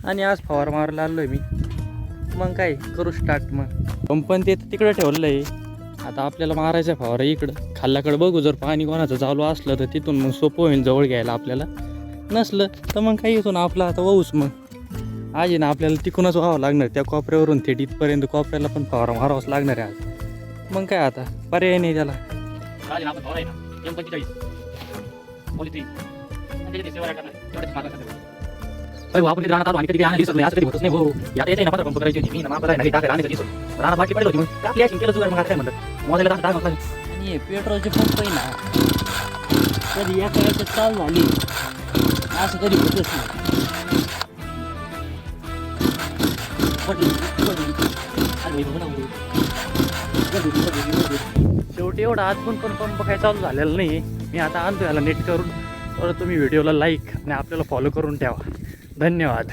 आणि आज फवार मारायला आलो आहे मी. मग काय करू स्टार्ट. मग पंपन ते तिकडं ठेवलं आहे. आता आपल्याला मारायचं फवारा इकडं खाल्ल्याकडं बघू. जर पाणी कोणाचं चालू असलं तर तिथून मग सोपं होईल जवळ घ्यायला. आपल्याला नसलं तर मग काही इथून आपला आता वाहूच. मग आज आहे ना आपल्याला तिकूनच व्हावं लागणार. त्या कोपऱ्यावरून थेट इथपर्यंत कोपऱ्याला पण फवारा मारावाच लागणार आहे आज. मग काय आता पर्याय नाही त्याला. आपण राहणार आलो आणि कधी आणली दिसत नाही. असं कधी होतच नाही. हो यात येते ना पंप करायची होती. मी ना मापला नाही टाकायला आणि दिसत राहणार बाकी पडली होती. मग आपली केलं जुगाड. मग काय म्हणतात मोजायला टाका. आणि पेट्रोलचे पंप आहे ना कधी एका याच्यात चालू झाली असं कधी होतच नाही. शेवटी एवढा आजून पण पंप काय चालू झालेला नाही. मी आता आणतो याला नेट करून. तर तुम्ही व्हिडिओला लाईक आणि आपल्याला फॉलो करून ठेवा. धन्यवाद.